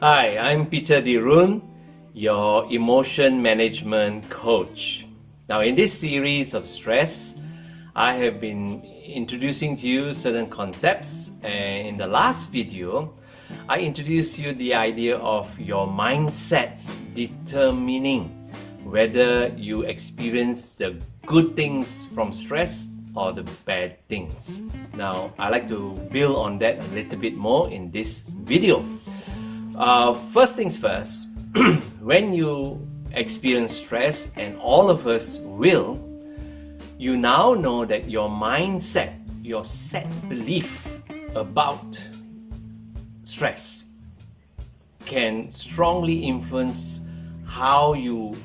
Hi, I'm Peter Dirun, your emotion management coach. Now, in this series of stress, I have been introducing to you certain concepts, and in the last video, I introduced you the idea of your mindset determining whether you experience the good things from stress or the bad things. Now, I like to build on that a little bit more in this video. First things first, when you experience stress, and all of us will, you now know that your mindset, your set belief about stress can strongly influence how you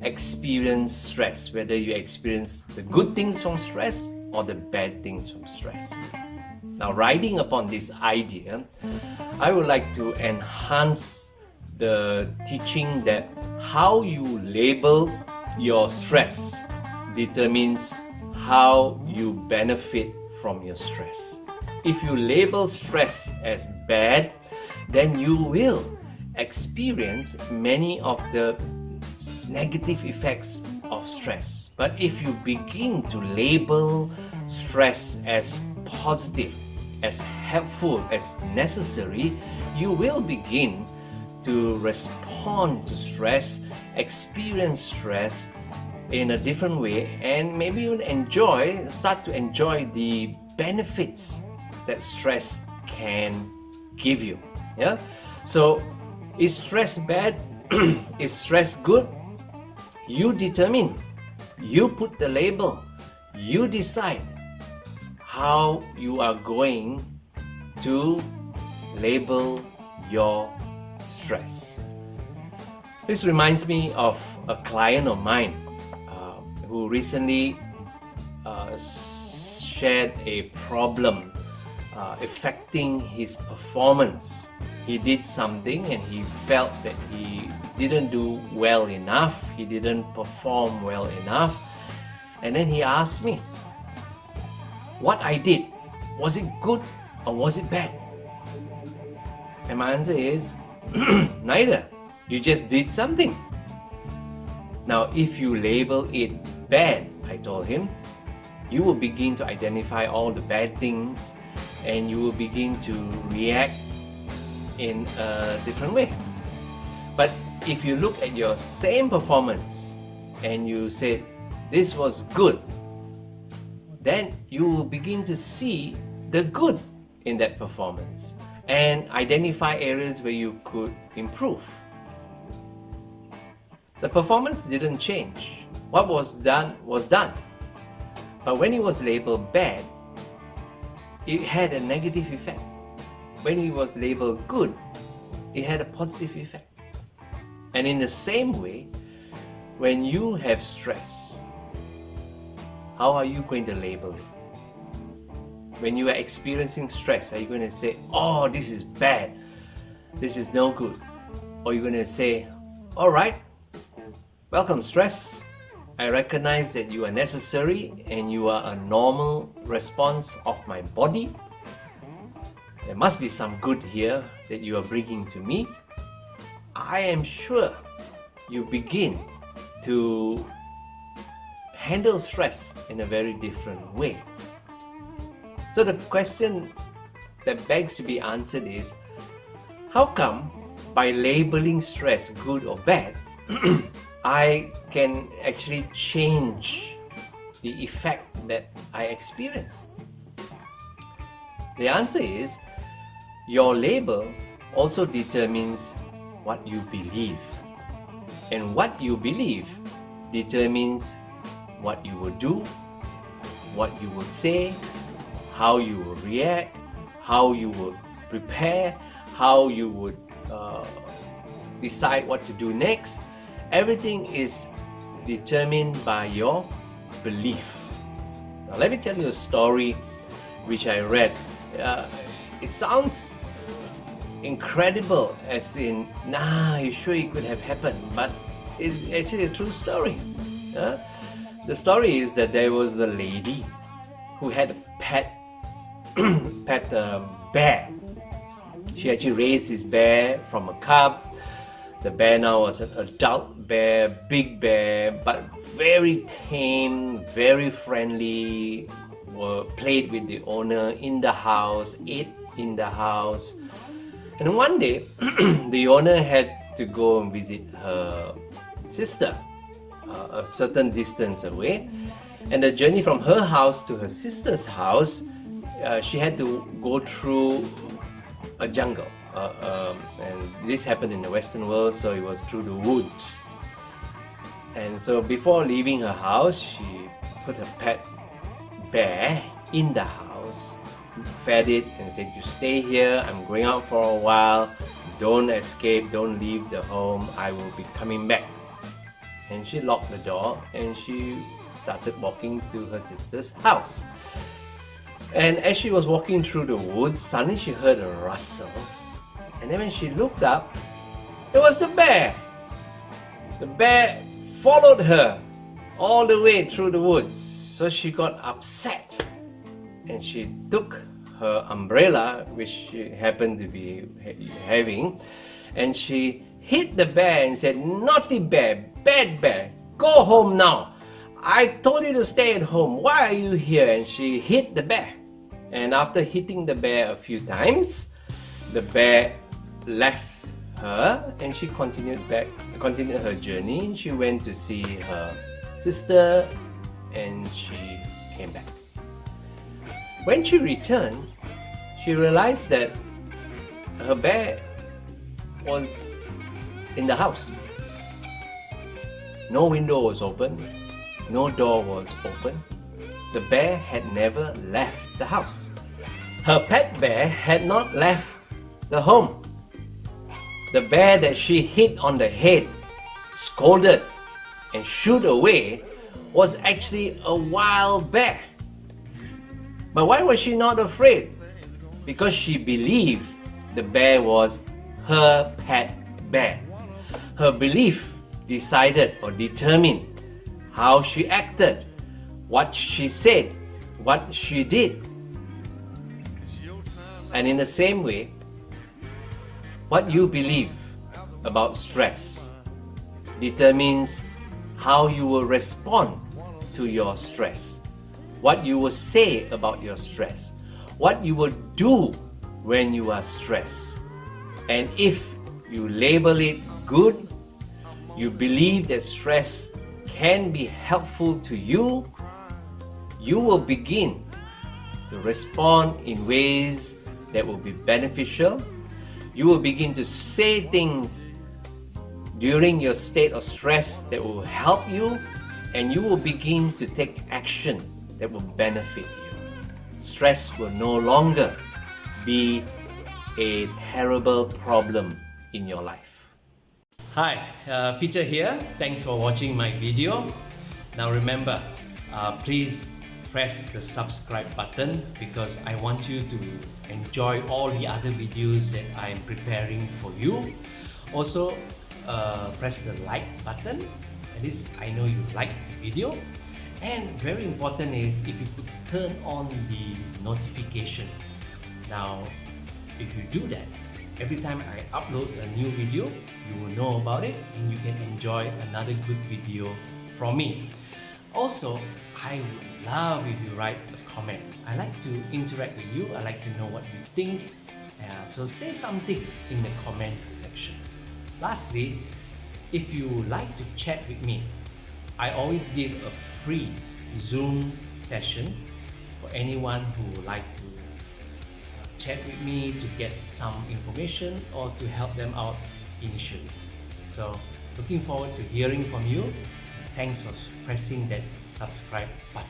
experience stress, whether you experience the good things from stress or the bad things from stress. Now, riding upon this idea, I would like to enhance the teaching that how you label your stress determines how you benefit from your stress. If you label stress as bad, then you will experience many of the negative effects of stress. But if you begin to label stress as positive, as helpful, as necessary, you will begin to respond to stress, experience stress in a different way, and maybe even start to enjoy the benefits that stress can give you. Yeah. So, is stress bad? Is stress good? You determine. You put the label. You decide how you are going to label your stress. This reminds me of a client of mine who recently shared a problem affecting his performance. He did something and he felt that he didn't do well enough, he didn't perform well enough, and then he asked me, what I did, was it good or was it bad? And my answer is, neither. You just did something. Now, if you label it bad, I told him, you will begin to identify all the bad things and you will begin to react in a different way. But if you look at your same performance and you say, this was good, then you will begin to see the good in that performance and identify areas where you could improve. The performance didn't change. What was done was done. But when it was labeled bad, it had a negative effect. When it was labeled good, it had a positive effect. And in the same way, when you have stress, how are you going to label it? When you are experiencing stress, are you going to say, oh, this is bad, this is no good? Or are you going to say, all right, welcome stress. I recognize that you are necessary and you are a normal response of my body. There must be some good here that you are bringing to me. I am sure you begin to handle stress in a very different way. So the question that begs to be answered is, how come by labeling stress good or bad, I can actually change the effect that I experience? The answer is, your label also determines what you believe. And what you believe determines what you will do, what you will say, how you will react, how you will prepare, how you would decide what to do next. Everything is determined by your belief. Now, let me tell you a story which I read. It sounds incredible, as in, you sure it could have happened, but it's actually a true story. The story is that there was a lady who had a pet bear. She actually raised this bear from a cub. The bear now was an adult bear, big bear, but very tame, very friendly, played with the owner in the house, ate in the house. And one day, the owner had to go and visit her sister, a certain distance away. And the journey from her house to her sister's house, she had to go through a jungle. And this happened in the Western world, so it was through the woods. And so before leaving her house, she put her pet bear in the house, fed it, and said, "You stay here, I'm going out for a while, don't escape, don't leave the home, I will be coming back." And she locked the door and she started walking to her sister's house. And as she was walking through the woods, suddenly she heard a rustle. And then when she looked up, it was the bear. The bear followed her all the way through the woods. So she got upset and she took her umbrella, which she happened to be having, and she hit the bear and said, "Naughty bear, bad bear, go home now. I told you to stay at home. Why are you here?" And she hit the bear. And after hitting the bear a few times, the bear left her and she continued her journey. She went to see her sister and she came back. When she returned, she realized that her bear was in the house. No window was open, no door was open. The bear had never left the house. Her pet bear had not left the home. The bear that she hit on the head, scolded, and shooed away was actually a wild bear. But why was she not afraid? Because she believed the bear was her pet bear. Her belief decided or determined how she acted, what she said, what she did. And in the same way, what you believe about stress determines how you will respond to your stress, what you will say about your stress, what you will do when you are stressed. And if you label it good, you believe that stress can be helpful to you, you will begin to respond in ways that will be beneficial. You will begin to say things during your state of stress that will help you, and you will begin to take action that will benefit you. Stress will no longer be a terrible problem in your life. Hi, Peter here. Thanks for watching my video. Now remember, please press the subscribe button because I want you to enjoy all the other videos that I am preparing for you. Also, press the like button. At least I know you like the video. And very important is if you could turn on the notification. Now, if you do that, every time I upload a new video, you will know about it and you can enjoy another good video from me. Also, I would love if you write a comment. I like to interact with you. I like to know what you think. So say something in the comment section. Lastly, if you would like to chat with me, I always give a free Zoom session for anyone who would like to chat with me to get some information or to help them out initially. So looking forward to hearing from you. Thanks for pressing that subscribe button.